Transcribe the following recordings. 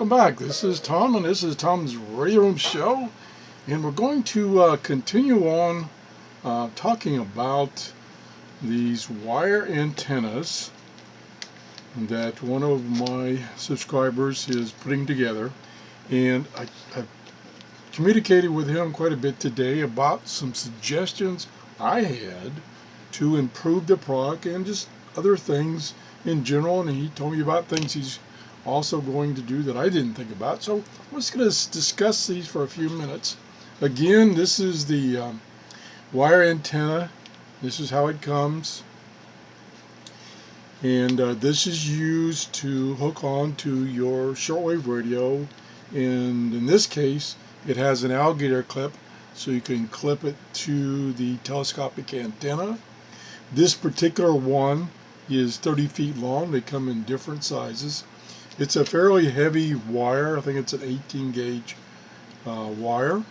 welcome back. This is Tom, and this is Tom's Radio Room Show, and we're going to continue on talking about these wire antennas that one of my subscribers is putting together, and I've communicated with him quite a bit today about some suggestions I had to improve the product and just other things in general, and he told me about things he's also going to do that I didn't think about. So I'm just going to discuss these for a few minutes. Again, this is the wire antenna. This is how it comes, and this is used to hook on to your shortwave radio, and in this case it has an alligator clip, so you can clip it to the telescopic antenna. This particular one is 30 feet long. They come in different sizes. It's a fairly heavy wire. I think it's an 18 gauge wire.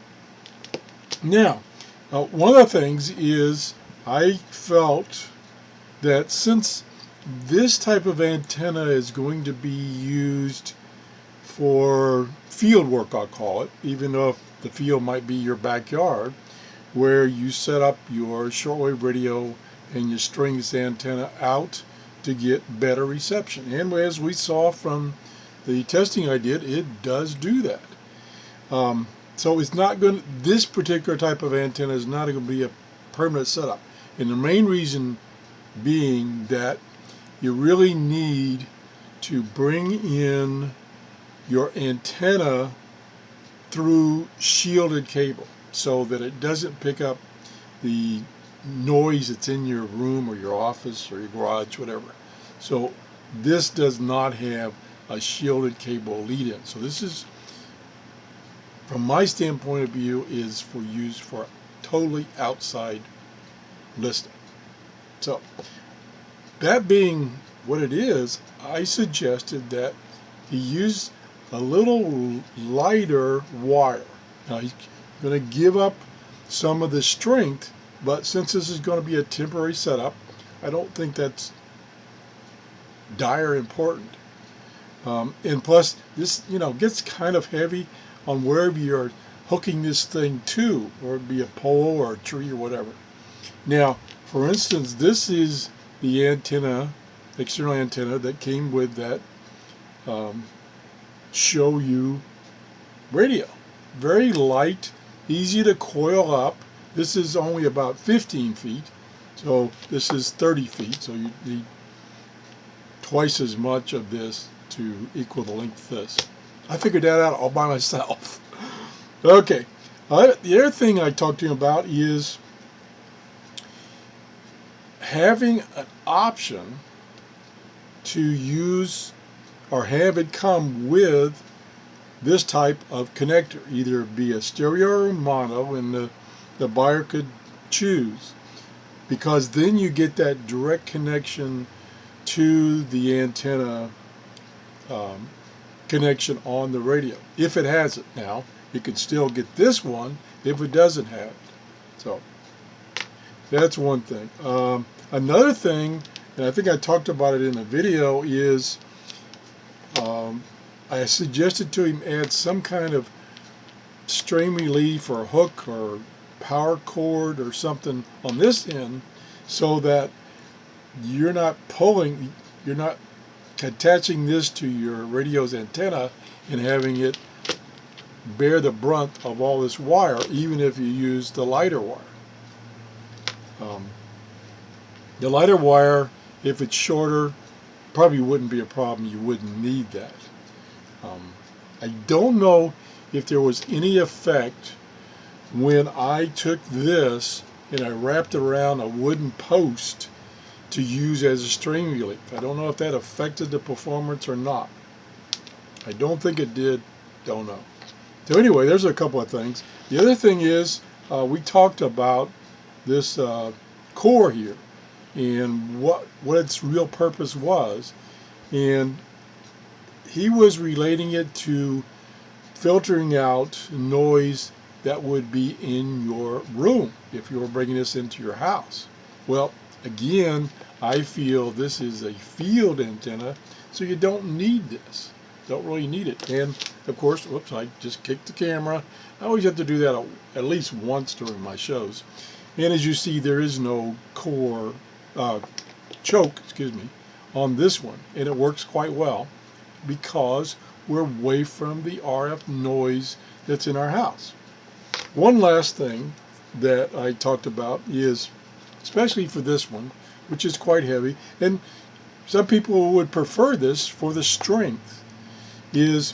Now, one of the things is I felt that since this type of antenna is going to be used for field work, I'll call it, even though the field might be your backyard, where you set up your shortwave radio and you string this antenna out to get better reception. And as we saw from the testing I did, it does do that. So it's not going. This particular type of antenna is not going to be a permanent setup, and the main reason being that you really need to bring in your antenna through shielded cable so that it doesn't pick up the noise that's in your room or your office or your garage, whatever. So this does not have a shielded cable lead-in. So this is, from my standpoint of view, is for use for totally outside listening. So that being what it is, I suggested that he use a little lighter wire. Now he's going to give up some of the strength, but since this is going to be a temporary setup, I don't think that's dire important. And plus, this gets kind of heavy on wherever you're hooking this thing to, or it be a pole or a tree or whatever. Now, for instance, this is the antenna, external antenna that came with that show you radio. Very light, easy to coil up. This is only about 15 feet, so this is 30 feet, so you need twice as much of this to equal the length of this. I figured that out all by myself. Okay, the other thing I talked to him about is having an option to use or have it come with this type of connector, either be a stereo or mono, and the buyer could choose, because then you get that direct connection to the antenna connection on the radio. If it has it now, you can still get this one if it doesn't have it. So that's one thing. Another thing, and I think I talked about it in a video, is I suggested to him add some kind of strain relief or hook or power cord or something on this end, so that you're not attaching this to your radio's antenna and having it bear the brunt of all this wire, even if you use the lighter wire. The lighter wire, if it's shorter, probably wouldn't be a problem. You wouldn't need that. I don't know if there was any effect when I took this and I wrapped around a wooden post to use as a strain relief. I don't know if that affected the performance or not. I don't think it did. Don't know. So anyway, there's a couple of things. The other thing is we talked about this core here and what its real purpose was, and he was relating it to filtering out noise that would be in your room if you were bringing this into your house. Well, again, I feel this is a field antenna, so you don't need this. don't really need it. And of course, whoops, I just kicked the camera. I always have to do that at least once during my shows. And as you see, there is no core choke, excuse me, on this one, and it works quite well because we're away from the RF noise that's in our house. One last thing that I talked about is, especially for this one, which is quite heavy, and some people would prefer this for the strength, is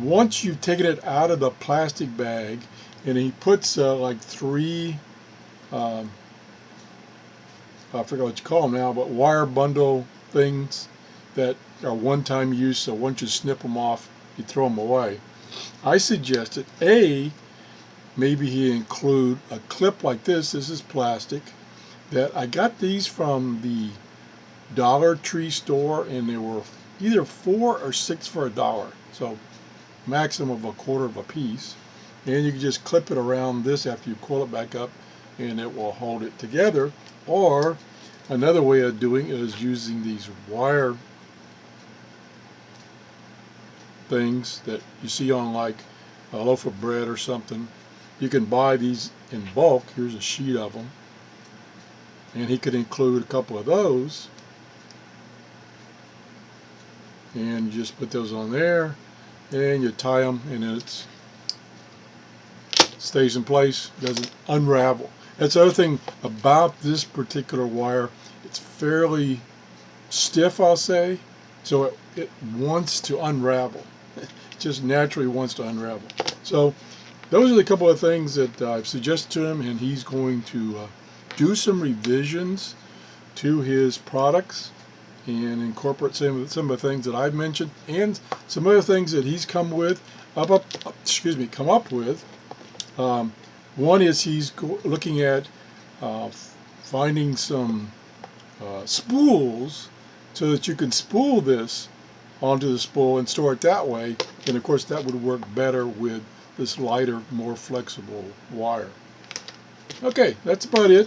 once you've taken it out of the plastic bag, and he puts like 3 I forget what you call them now, but wire bundle things that are one-time use, so once you snip them off, you throw them away. I suggested, maybe he include a clip like this. This is plastic. That I got these from the Dollar Tree store, and they were either 4 or 6 for $1. So maximum of a quarter of a piece. And you can just clip it around this after you coil it back up, and it will hold it together. Or another way of doing it is using these wire things that you see on like a loaf of bread or something. You can buy these in bulk. Here's a sheet of them, and he could include a couple of those, and you just put those on there, and you tie them, and it stays in place, doesn't unravel. That's the other thing about this particular wire. It's fairly stiff, I'll say, so it wants to unravel. It just naturally wants to unravel. So those are the couple of things that I've suggested to him, and he's going to do some revisions to his products and incorporate some of the things that I've mentioned, and some other things that he's come up with. One is he's looking at finding some spools so that you can spool this onto the spool and store it that way, and of course that would work better with this lighter, more flexible wire. Okay, that's about it.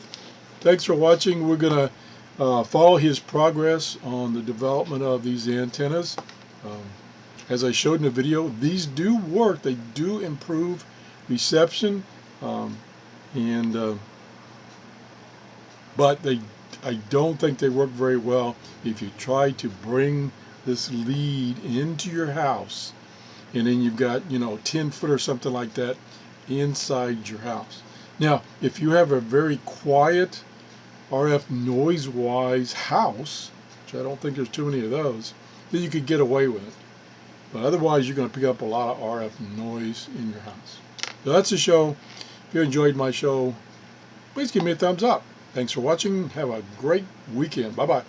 Thanks for watching. We're going to follow his progress on the development of these antennas. As I showed in the video, these do work. They do improve reception, but I don't think they work very well if you try to bring this lead into your house, and then you've got 10 foot or something like that inside your house. Now, if you have a very quiet RF noise-wise house, which I don't think there's too many of those, then you could get away with it. But otherwise, you're going to pick up a lot of RF noise in your house. So that's the show. If you enjoyed my show, please give me a thumbs up. Thanks for watching. Have a great weekend. Bye-bye.